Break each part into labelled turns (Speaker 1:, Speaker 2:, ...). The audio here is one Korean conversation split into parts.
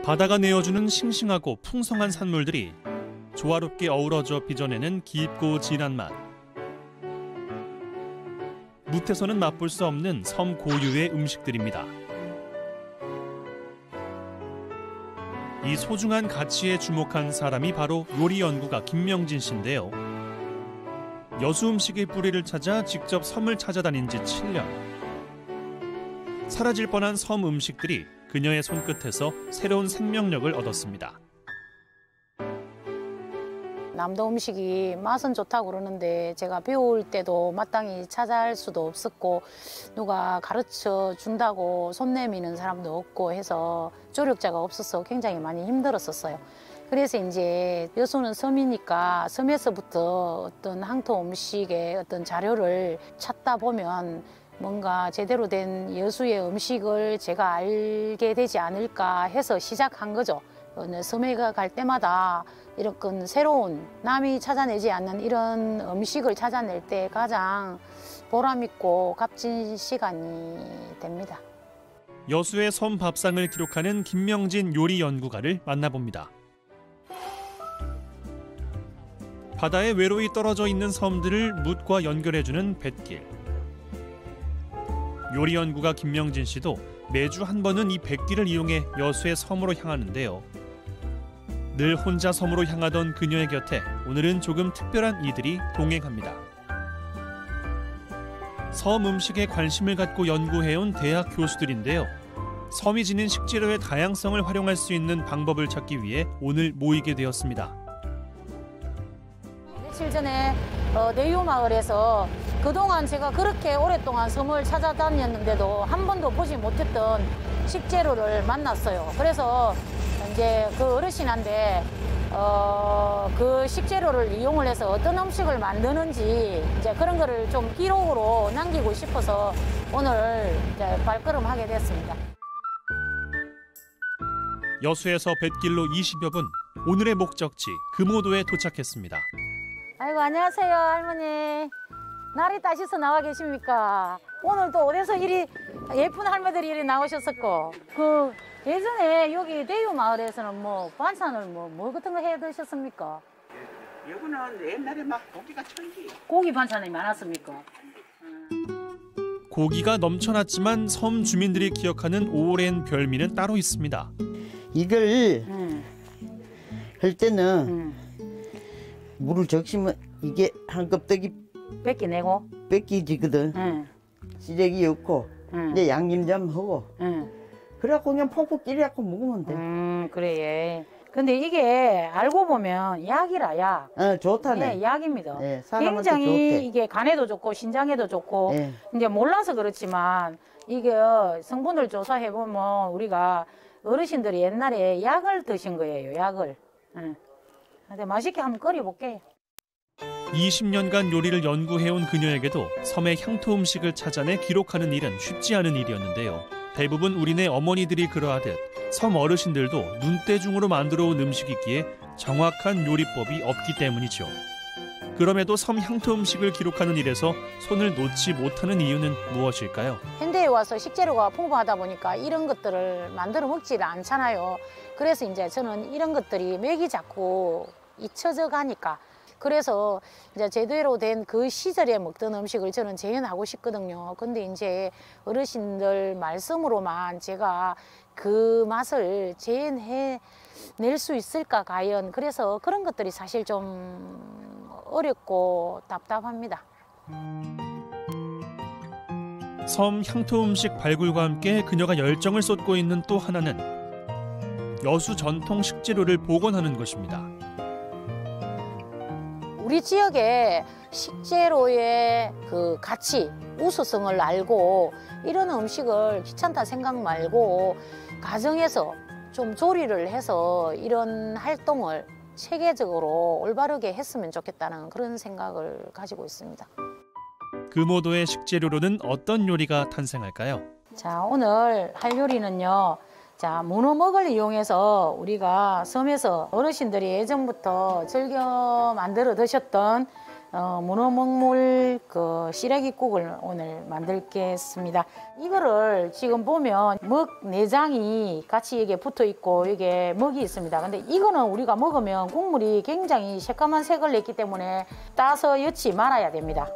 Speaker 1: 바다가 내어주는 싱싱하고 풍성한 산물들이 조화롭게 어우러져 빚어내는 깊고 진한 맛. 무태서는 맛볼 수 없는 섬 고유의 음식들입니다. 이 소중한 가치에 주목한 사람이 바로 요리 연구가 김명진 씨인데요. 여수 음식의 뿌리를 찾아 직접 섬을 찾아다닌 지 7년. 사라질 뻔한 섬 음식들이 그녀의 손끝에서 새로운 생명력을 얻었습니다.
Speaker 2: 남도 음식이 맛은 좋다고 그러는데 제가 배울 때도 마땅히 찾아할 수도 없었고 누가 가르쳐 준다고 손 내미는 사람도 없고 해서 조력자가 없어서 굉장히 많이 힘들었었어요. 그래서 이제 여수는 섬이니까 섬에서부터 어떤 항토 음식의 어떤 자료를 찾다 보면 뭔가 제대로 된 여수의 음식을 제가 알게 되지 않을까 해서 시작한 거죠. 섬에 갈 때마다 이렇게 새로운 남이 찾아내지 않는 이런 음식을 찾아낼 때 가장 보람있고 값진 시간이 됩니다.
Speaker 1: 여수의 섬 밥상을 기록하는 김명진 요리 연구가를 만나봅니다. 바다에 외로이 떨어져 있는 섬들을 뭇과 연결해주는 뱃길. 요리 연구가 김명진 씨도 매주 한 번은 이 뱃길을 이용해 여수의 섬으로 향하는데요. 늘 혼자 섬으로 향하던 그녀의 곁에 오늘은 조금 특별한 이들이 동행합니다. 섬 음식에 관심을 갖고 연구해온 대학 교수들인데요. 섬이 지닌 식재료의 다양성을 활용할 수 있는 방법을 찾기 위해 오늘 모이게 되었습니다.
Speaker 2: 며칠 전에 내유마을에서 그동안 제가 그렇게 오랫동안 섬을 찾아다녔는데도 한 번도 보지 못했던 식재료를 만났어요. 그래서 이제 그 어르신한테 그 식재료를 이용을 해서 어떤 음식을 만드는지 이제 그런 거를 좀 기록으로 남기고 싶어서 오늘 이제 발걸음하게 됐습니다.
Speaker 1: 여수에서 뱃길로 20여 분, 오늘의 목적지 금오도에 도착했습니다.
Speaker 2: 아이고 안녕하세요 할머니. 날이 따셔서 나와 계십니까? 오늘 또 어디서 이리 예쁜 할머니들이 이리 나오셨었고 그 예전에 여기 대유 마을에서는 뭐 반찬을 뭐 같은 거 해 드셨습니까?
Speaker 3: 여기는 옛날에 막 고기가 천지.
Speaker 2: 고기 반찬이 많았습니까?
Speaker 1: 고기가 넘쳐났지만 섬 주민들이 기억하는 오랜 별미는 따로 있습니다.
Speaker 3: 이걸 할 때는 물을 적시면 이게 한 껍데기
Speaker 2: 뺏기내고
Speaker 3: 뺏기지거든. 시래기 넣고 이제 양념 좀 하고 그래갖고 그냥 푹푹 끓여갖고 먹으면 돼.
Speaker 2: 그래. 예. 근데 이게 알고 보면 약이라 약.
Speaker 3: 좋다네.
Speaker 2: 예, 약입니다.
Speaker 3: 네,
Speaker 2: 굉장히
Speaker 3: 좋대.
Speaker 2: 이게 간에도 좋고 신장에도 좋고
Speaker 3: 네.
Speaker 2: 이제 몰라서 그렇지만 이게 성분을 조사해 보면 우리가 어르신들이 옛날에 약을 드신 거예요. 약을. 근데 맛있게 한번 끓여볼게요.
Speaker 1: 20년간 요리를 연구해온 그녀에게도 섬의 향토 음식을 찾아내 기록하는 일은 쉽지 않은 일이었는데요. 대부분 우리네 어머니들이 그러하듯 섬 어르신들도 눈대중으로 만들어온 음식이기에 정확한 요리법이 없기 때문이죠. 그럼에도 섬 향토 음식을 기록하는 일에서 손을 놓지 못하는 이유는 무엇일까요?
Speaker 2: 현대에 와서 식재료가 풍부하다 보니까 이런 것들을 만들어 먹지를 않잖아요. 그래서 이제 저는 이런 것들이 맥이 자꾸 잊혀져 가니까 그래서 이제 제대로 된 그 시절에 먹던 음식을 저는 재현하고 싶거든요. 근데 이제 어르신들 말씀으로만 제가 그 맛을 재현해낼 수 있을까 과연. 그래서 그런 것들이 사실 좀 어렵고 답답합니다.
Speaker 1: 섬 향토 음식 발굴과 함께 그녀가 열정을 쏟고 있는 또 하나는 여수 전통 식재료를 복원하는 것입니다.
Speaker 2: 우리 지역의 식재료의 그 가치, 우수성을 알고 이런 음식을 귀찮다 생각 말고 가정에서 좀 조리를 해서 이런 활동을 체계적으로 올바르게 했으면 좋겠다는 그런 생각을 가지고 있습니다.
Speaker 1: 금오도의 식재료로는 어떤 요리가 탄생할까요?
Speaker 2: 자, 오늘 할 요리는요. 자, 문어먹을 이용해서 우리가 섬에서 어르신들이 예전부터 즐겨 만들어 드셨던 문어 먹물 그 시래기국을 오늘 만들겠습니다. 이거를 지금 보면 먹 내장이 같이 이게 붙어 있고 이게 먹이 있습니다. 근데 이거는 우리가 먹으면 국물이 굉장히 새까만 색을 냈기 때문에 따서 여지 말아야 됩니다.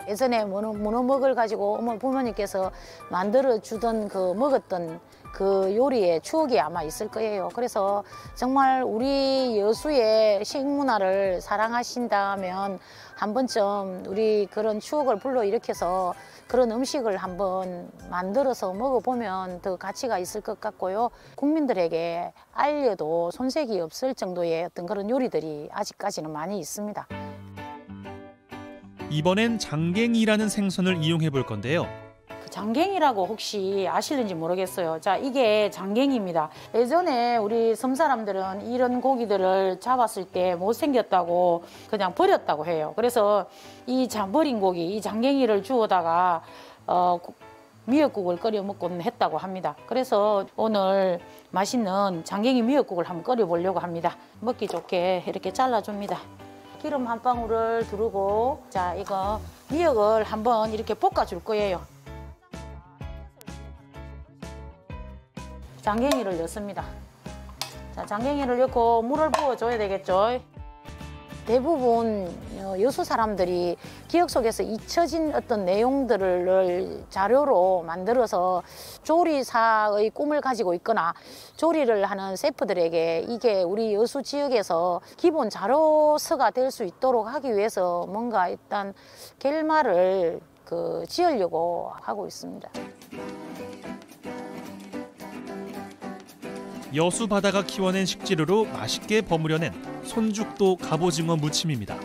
Speaker 2: 예전에 문어 먹을 가지고 어머 부모님께서 만들어 주던 그 먹었던 그 요리의 추억이 아마 있을 거예요. 그래서 정말 우리 여수의 식문화를 사랑하신다면 한 번쯤 우리 그런 추억을 불러일으켜서 그런 음식을 한번 만들어서 먹어보면 더 가치가 있을 것 같고요. 국민들에게 알려도 손색이 없을 정도의 어떤 그런 요리들이 아직까지는 많이 있습니다.
Speaker 1: 이번엔 장갱이라는 생선을 이용해 볼 건데요.
Speaker 2: 장갱이라고 혹시 아실는지 모르겠어요. 자, 이게 장갱입니다. 예전에 우리 섬 사람들은 이런 고기들을 잡았을 때 못생겼다고 그냥 버렸다고 해요. 그래서 이 버린 고기, 이 장갱이를 주워다가 미역국을 끓여 먹곤 했다고 합니다. 그래서 오늘 맛있는 장갱이 미역국을 한번 끓여 보려고 합니다. 먹기 좋게 이렇게 잘라줍니다. 기름 한 방울을 두르고, 자, 이거 미역을 한번 이렇게 볶아줄 거예요. 장갱이를 넣습니다. 자, 장갱이를 넣고 물을 부어줘야 되겠죠. 대부분 여수 사람들이 기억 속에서 잊혀진 어떤 내용들을 자료로 만들어서 조리사의 꿈을 가지고 있거나 조리를 하는 셰프들에게 이게 우리 여수 지역에서 기본 자료서가 될 수 있도록 하기 위해서 뭔가 일단 결말을 지으려고 하고 있습니다.
Speaker 1: 여수 바다가 키워낸 식재료로 맛있게 버무려낸 손죽도 갑오징어 무침입니다.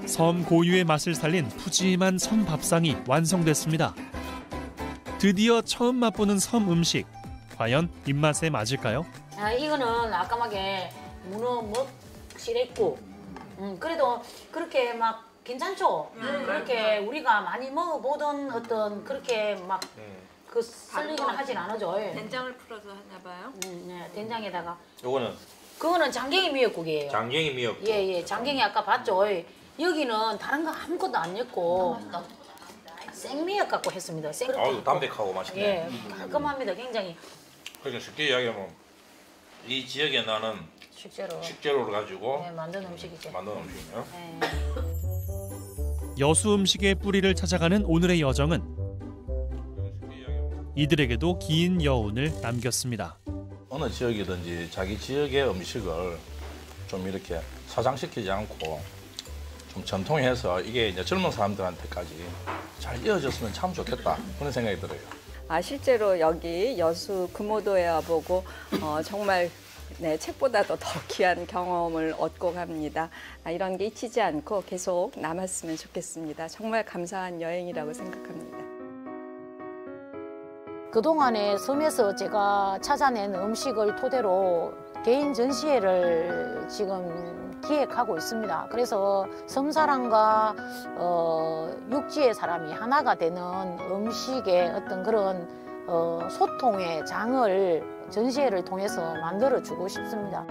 Speaker 1: 섬 고유의 맛을 살린 푸짐한 섬 밥상이 완성됐습니다. 드디어 처음 맛보는 섬 음식. 과연 입맛에 맞을까요?
Speaker 2: 이거는 아까마게 문어 먹 시래국. 그래도 그렇게 막 괜찮죠? 그렇게 우리가 많이 먹어보던 어떤 그렇게 막 썰리거나 하진 않아죠.
Speaker 4: 된장을 풀어서 하나 봐요.
Speaker 2: 네, 된장에다가.
Speaker 5: 그거는
Speaker 2: 장갱이 미역국이에요.
Speaker 5: 장갱이 미역국.
Speaker 2: 예, 장갱이 아까 봤죠. 여기는 다른 거 아무것도 안 넣고 생미역 갖고 했습니다.
Speaker 5: 아유, 담백하고 맛있네.
Speaker 2: 예, 깔끔합니다. 굉장히.
Speaker 5: 그러니까 쉽게 이야기하면 이 지역에 나는 식재료를 가지고
Speaker 2: 만든 음식이죠.
Speaker 5: 만든 음식이요.
Speaker 2: 네.
Speaker 1: 여수 음식의 뿌리를 찾아가는 오늘의 여정은 이들에게도 긴 여운을 남겼습니다.
Speaker 5: 어느 지역이든지 자기 지역의 음식을 좀 이렇게 사장시키지 않고 좀 전통해서 이게 이제 젊은 사람들한테까지 잘 이어졌으면 참 좋겠다 그런 생각이 들어요.
Speaker 4: 실제로 여기 여수 금오도에 와보고 정말 책보다도 더 귀한 경험을 얻고 갑니다. 이런 게 잊히지 않고 계속 남았으면 좋겠습니다. 정말 감사한 여행이라고 생각합니다.
Speaker 2: 그동안에 섬에서 제가 찾아낸 음식을 토대로 개인 전시회를 지금 기획하고 있습니다. 그래서 섬사람과 육지의 사람이 하나가 되는 음식의 어떤 그런 소통의 장을 전시회를 통해서 만들어주고 싶습니다.